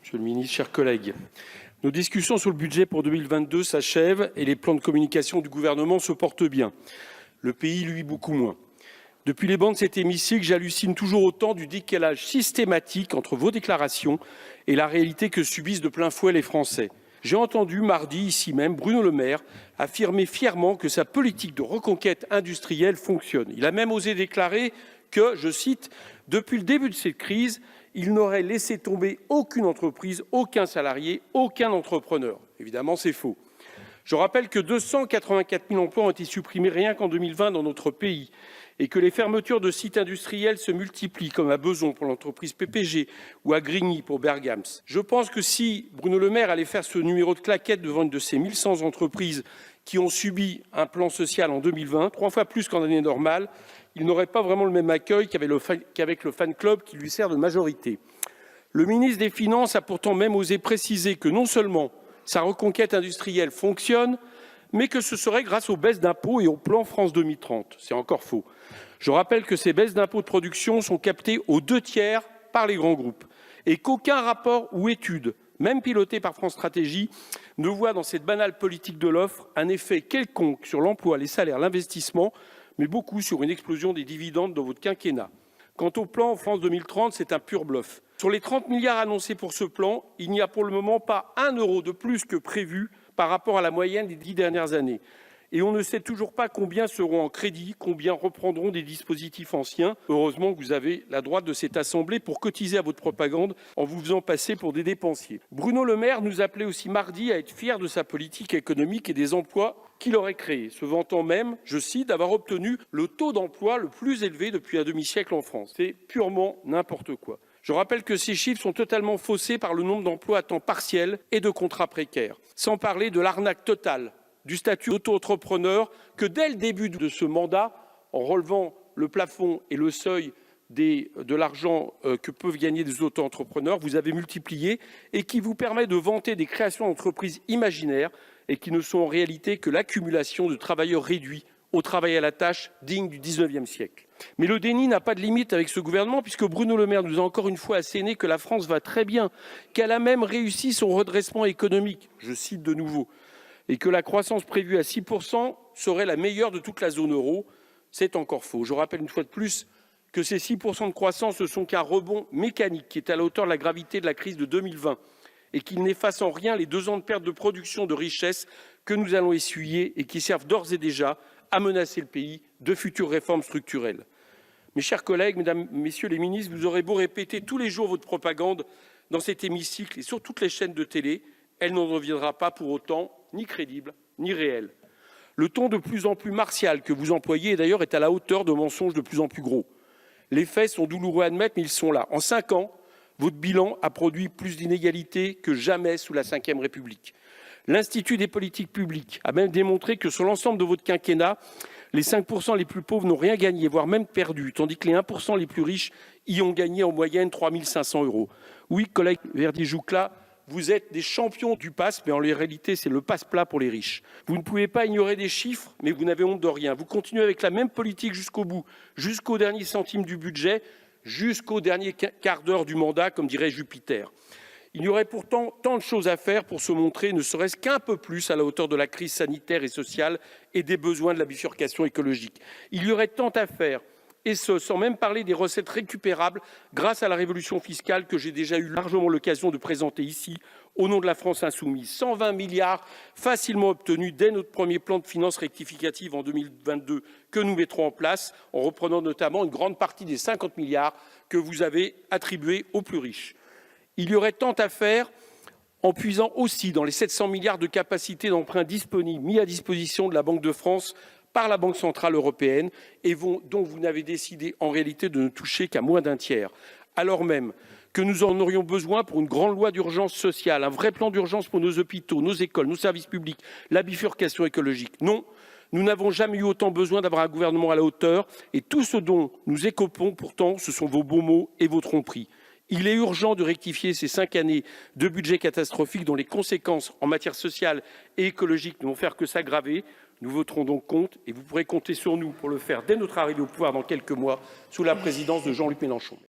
Monsieur le ministre, chers collègues, nos discussions sur le budget pour 2022 s'achèvent et les plans de communication du gouvernement se portent bien. Le pays, lui, beaucoup moins. Depuis les bancs de cet hémicycle, j'hallucine toujours autant du décalage systématique entre vos déclarations et la réalité que subissent de plein fouet les Français. J'ai entendu mardi, ici même, Bruno Le Maire affirmer fièrement que sa politique de reconquête industrielle fonctionne. Il a même osé déclarer que, je cite, « depuis le début de cette crise, il n'aurait laissé tomber aucune entreprise, aucun salarié, aucun entrepreneur. » Évidemment, c'est faux. Je rappelle que 284 000 emplois ont été supprimés rien qu'en 2020 dans notre pays et que les fermetures de sites industriels se multiplient, comme à Beson pour l'entreprise PPG ou à Grigny pour Bergams. Je pense que si Bruno Le Maire allait faire ce numéro de claquette devant une de ces 1100 entreprises qui ont subi un plan social en 2020, 3 fois plus qu'en année normale, il n'aurait pas vraiment le même accueil qu'avec le fan club qui lui sert de majorité. Le ministre des Finances a pourtant même osé préciser que non seulement sa reconquête industrielle fonctionne, mais que ce serait grâce aux baisses d'impôts et au plan France 2030. C'est encore faux. Je rappelle que ces baisses d'impôts de production sont captées aux 2/3 par les grands groupes et qu'aucun rapport ou étude, même piloté par France Stratégie, ne voit dans cette banale politique de l'offre un effet quelconque sur l'emploi, les salaires, l'investissement, mais beaucoup sur une explosion des dividendes dans votre quinquennat. Quant au plan France 2030, c'est un pur bluff. Sur les 30 milliards annoncés pour ce plan, il n'y a pour le moment pas 1 euro de plus que prévu par rapport à la moyenne des 10 dernières années. Et on ne sait toujours pas combien seront en crédit, combien reprendront des dispositifs anciens. Heureusement que vous avez la droite de cette Assemblée pour cotiser à votre propagande en vous faisant passer pour des dépensiers. Bruno Le Maire nous appelait aussi mardi à être fier de sa politique économique et des emplois qu'il aurait créés, se vantant même, je cite, d'avoir obtenu le taux d'emploi le plus élevé depuis un demi-siècle en France. C'est purement n'importe quoi. Je rappelle que ces chiffres sont totalement faussés par le nombre d'emplois à temps partiel et de contrats précaires, sans parler de l'arnaque totale du statut d'auto-entrepreneur que dès le début de ce mandat, en relevant le plafond et le seuil de l'argent que peuvent gagner des auto-entrepreneurs, vous avez multiplié et qui vous permet de vanter des créations d'entreprises imaginaires et qui ne sont en réalité que l'accumulation de travailleurs réduits au travail à la tâche digne du 19e siècle. Mais le déni n'a pas de limite avec ce gouvernement puisque Bruno Le Maire nous a encore une fois asséné que la France va très bien, qu'elle a même réussi son redressement économique, je cite de nouveau, et que la croissance prévue à 6% serait la meilleure de toute la zone euro. C'est encore faux. Je rappelle une fois de plus que ces 6% de croissance ne sont qu'un rebond mécanique qui est à la hauteur de la gravité de la crise de 2020 et qu'il n'efface en rien les 2 ans de perte de production de richesse que nous allons essuyer et qui servent d'ores et déjà à menacer le pays de futures réformes structurelles. Mes chers collègues, mesdames, messieurs les ministres, vous aurez beau répéter tous les jours votre propagande dans cet hémicycle et sur toutes les chaînes de télé, elle n'en deviendra pas pour autant ni crédible ni réelle. Le ton de plus en plus martial que vous employez, d'ailleurs, est à la hauteur de mensonges de plus en plus gros. Les faits sont douloureux à admettre, mais ils sont là. En 5 ans, votre bilan a produit plus d'inégalités que jamais sous la Ve République. L'Institut des politiques publiques a même démontré que sur l'ensemble de votre quinquennat, les 5% les plus pauvres n'ont rien gagné, voire même perdu, tandis que les 1% les plus riches y ont gagné en moyenne 3 500 €. Oui, collègue Verdier-Joucla, vous êtes des champions du pass, mais en réalité, c'est le passe-plat pour les riches. Vous ne pouvez pas ignorer des chiffres, mais vous n'avez honte de rien. Vous continuez avec la même politique jusqu'au bout, jusqu'au dernier centime du budget, jusqu'au dernier quart d'heure du mandat, comme dirait Jupiter. Il y aurait pourtant tant de choses à faire pour se montrer, ne serait-ce qu'un peu plus à la hauteur de la crise sanitaire et sociale et des besoins de la bifurcation écologique. Il y aurait tant à faire, et ce, sans même parler des recettes récupérables grâce à la révolution fiscale que j'ai déjà eu largement l'occasion de présenter ici au nom de la France insoumise. 120 milliards facilement obtenus dès notre premier plan de finances rectificative en 2022 que nous mettrons en place, en reprenant notamment une grande partie des 50 milliards que vous avez attribués aux plus riches. Il y aurait tant à faire en puisant aussi dans les 700 milliards de capacités d'emprunt disponibles mis à disposition de la Banque de France par la Banque centrale européenne et dont vous n'avez décidé en réalité de ne toucher qu'à moins d'un tiers, alors même que nous en aurions besoin pour une grande loi d'urgence sociale, un vrai plan d'urgence pour nos hôpitaux, nos écoles, nos services publics, la bifurcation écologique. Non, nous n'avons jamais eu autant besoin d'avoir un gouvernement à la hauteur et tout ce dont nous écopons pourtant, ce sont vos beaux mots et vos tromperies. Il est urgent de rectifier ces 5 années de budget catastrophique dont les conséquences en matière sociale et écologique ne vont faire que s'aggraver. Nous voterons donc contre et vous pourrez compter sur nous pour le faire dès notre arrivée au pouvoir dans quelques mois sous la présidence de Jean-Luc Mélenchon.